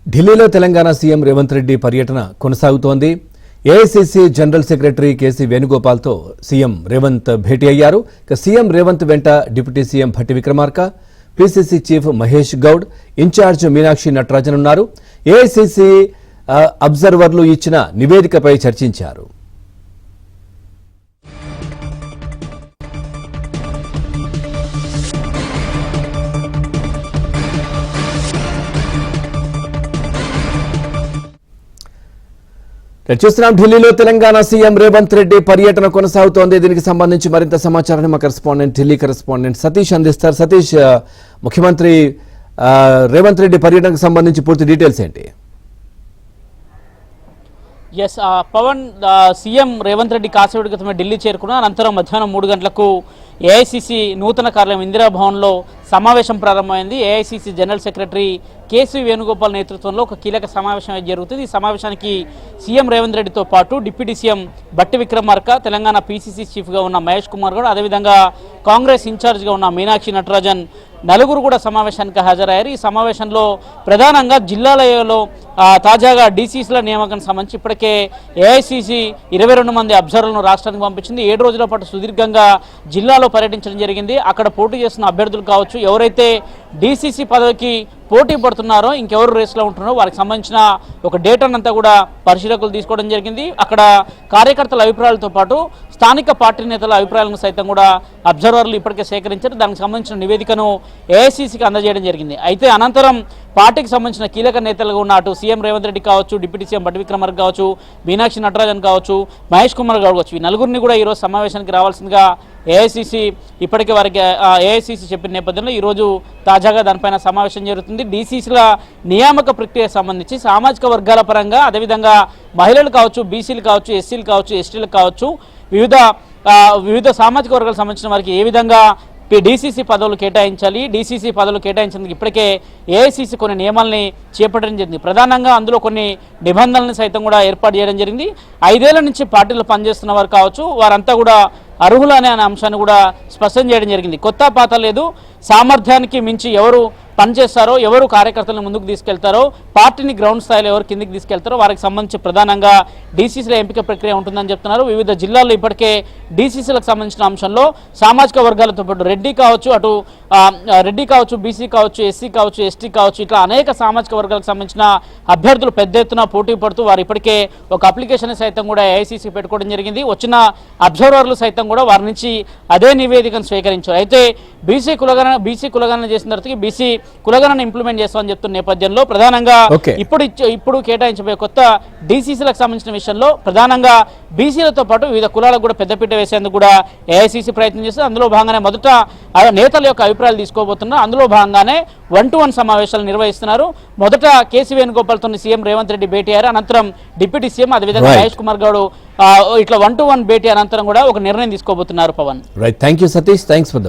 ఢిల్లీలో తెలంగాణ సీఎం రేవంత్ రెడ్డి పర్యటన కొనసాగుతోంది. ఏఐసీసీ జనరల్ సెక్రటరీ కేసీ వేణుగోపాల్తో సీఎం రేవంత్ భేటీ అయ్యారు. సీఎం రేవంత్ వెంట deputy CM Bhatti Vikramarka, PCC chief Mahesh Goud, incharge Meenakshi Natarajan ఉన్నారు. ఏఐసీసీ అబ్జర్వర్లు ఇచ్చిన నివేదికపై చర్చించారు. చూస్తున్నాం, ఢిల్లీలో తెలంగాణ సీఎం రేవంత్ రెడ్డి పర్యటన కొనసాగుతోంది. దీనికి సంబంధించి మరింత సమాచారాన్ని మా కరెస్పాండెంట్, ఢిల్లీ కరెస్పాండెంట్ సతీష్ అందిస్తారు. సతీష్, ముఖ్యమంత్రి రేవంత్ రెడ్డి పర్యటనకు సంబంధించి పూర్తి డీటెయిల్స్ ఏంటి? ఎస్ పవన్, సీఎం రేవంత్ రెడ్డి కాసేపటి క్రితమే ఢిల్లీ చేరుకున్న అనంతరం మధ్యాహ్నం 3 గంటలకు ఏఐసీసీ నూతన కార్యాలయం ఇందిరాభవన్లో సమావేశం ప్రారంభమైంది. AICC general secretary KC Venugopal నేతృత్వంలో ఒక కీలక సమావేశం జరుగుతుంది. ఈ సమావేశానికి సీఎం రేవంత్ రెడ్డితో పాటు deputy CM Bhatti Vikramarka, Telangana PCC చీఫ్గా ఉన్న మహేష్ కుమార్ గౌడ్, అదేవిధంగా కాంగ్రెస్ ఇన్ఛార్జ్గా ఉన్న మీనాక్షి నటరాజన్ నలుగురు కూడా సమావేశానికి హాజరయ్యారు. ఈ సమావేశంలో ప్రధానంగా జిల్లాలలో తాజాగా డీసీసీల నియామకానికి సంబంధించి ఇప్పటికే ఏఐసీసీ 22 మంది అబ్జర్వర్లను రాష్ట్రానికి పంపించింది. 7 రోజుల పాటు సుదీర్ఘంగా జిల్లాలో పర్యటించడం జరిగింది. అక్కడ పోటీ చేస్తున్న అభ్యర్థులు కావచ్చు, ఎవరైతే డీసీసీ పదవికి పోటీ పడుతున్నారో, ఇంకెవరు రేసులో ఉంటున్నారో వారికి సంబంధించిన ఒక డేటానంతా కూడా పరిశీలకులు తీసుకోవడం జరిగింది. అక్కడ కార్యకర్తల అభిప్రాయాలతో పాటు స్థానిక పార్టీ నేతల అభిప్రాయాలను సైతం కూడా అబ్జర్వర్లు ఇప్పటికే సేకరించారు. దానికి సంబంధించిన నివేదికను ఏఐసీసీకి అందజేయడం జరిగింది. అయితే అనంతరం పార్టీకి సంబంధించిన కీలక నేతలుగా ఉన్న అటు సీఎం రేవంత్ రెడ్డి కావచ్చు, డిప్యూటీ సీఎం భట్టి విక్రమార్క కావచ్చు, మీనాక్షి నటరాజన్ కావచ్చు, మహేష్ కుమార్ గౌడ్ కావచ్చు, ఈ నలుగురిని కూడా ఈరోజు సమావేశానికి రావాల్సిందిగా ఏఐసీసీ ఇప్పటికే వారికి ఏఐసీసీ చెప్పిన నేపథ్యంలో ఈరోజు తాజాగా దానిపైన సమావేశం జరుగుతుంది. డీసీసీల నియామక ప్రక్రియకు సంబంధించి సామాజిక వర్గాల పరంగా, అదేవిధంగా మహిళలు కావచ్చు, బీసీలు కావచ్చు, ఎస్సీలు కావచ్చు, ఎస్టీలకు కావచ్చు, వివిధ సామాజిక వర్గాలకు సంబంధించిన వారికి ఏ విధంగా డీసీసీ పదవులు కేటాయించాలి, డీసీసీ పదవులు కేటాయించేందుకు ఇప్పటికే ఏఐసీసీ కొన్ని నియమాలని చేపట్టడం జరిగింది. ప్రధానంగా అందులో కొన్ని నిబంధనలను సైతం కూడా ఏర్పాటు చేయడం జరిగింది. 5 ఏళ్ల నుంచి పార్టీలో పనిచేస్తున్న వారు కావచ్చు, వారంతా కూడా అర్హులు అనే అంశాన్ని కూడా స్పష్టం చేయడం జరిగింది. కొత్త పాత లేదు, సామర్థ్యానికి మించి ఎవరు పనిచేస్తారో, ఎవరు కార్యకర్తలను ముందుకు తీసుకెళ్తారో, పార్టీని గ్రౌండ్ స్థాయిలో ఎవరు కిందికి తీసుకెళ్తారో వారికి సంబంధించి ప్రధానంగా డీసీసీల ఎంపిక ప్రక్రియ ఉంటుందని చెప్తున్నారు. వివిధ జిల్లాల్లో ఇప్పటికే డీసీసీలకు సంబంధించిన అంశంలో సామాజిక వర్గాలతో పాటు రెడ్డి కావచ్చు, బీసీ కావచ్చు, ఎస్సీ కావచ్చు, ఎస్టీ కావచ్చు, ఇట్లా అనేక సామాజిక వర్గాలకు సంబంధించిన అభ్యర్థులు పెద్ద ఎత్తున పోటీ పడుతూ వారు ఇప్పటికే ఒక అప్లికేషన్ సైతం కూడా ఏఐసీసీ పెట్టుకోవడం జరిగింది. వచ్చిన అబ్జర్వర్లు సైతం కూడా వారి నుంచి అదే నివేదికను స్వీకరించారు. అయితే బీసీ కులగణన చేసిన తర్వాత బీసీ కులగణన ఇంప్లిమెంట్ చేస్తామని చెప్తున్న నేపథ్యంలో ప్రధానంగా ఇప్పుడు కేటాయించబోయే కొత్త డీసీసీలకు సంబంధించిన విషయంలో ప్రధానంగా బీసీలతో పాటు వివిధ కులాలకు కూడా పెద్దపీట వేసేందుకు కూడా ఏఐసీసీ ప్రయత్నం చేస్తుంది. అందులో భాగంగానే మొదట నేతల యొక్క అభిప్రాయాలు తీసుకోబోతున్నారు. అందులో భాగంగానే 1-to-1 సమావేశాలు నిర్వహిస్తున్నారు. మొదట కేసీ వేణుగోపాల్తో సీఎం రేవంత్ రెడ్డి భేటీ అయ్యారు. అనంతరం డిప్యూటీ సీఎం, అదేవిధంగా మహేష్ కుమార్ గౌడ్ ఇట్లా 1-to-1 భేటీ అనంతరం కూడా ఒక నిర్ణయం తీసుకోబోతున్నారు. Pawan, right, thank you Satish, thanks for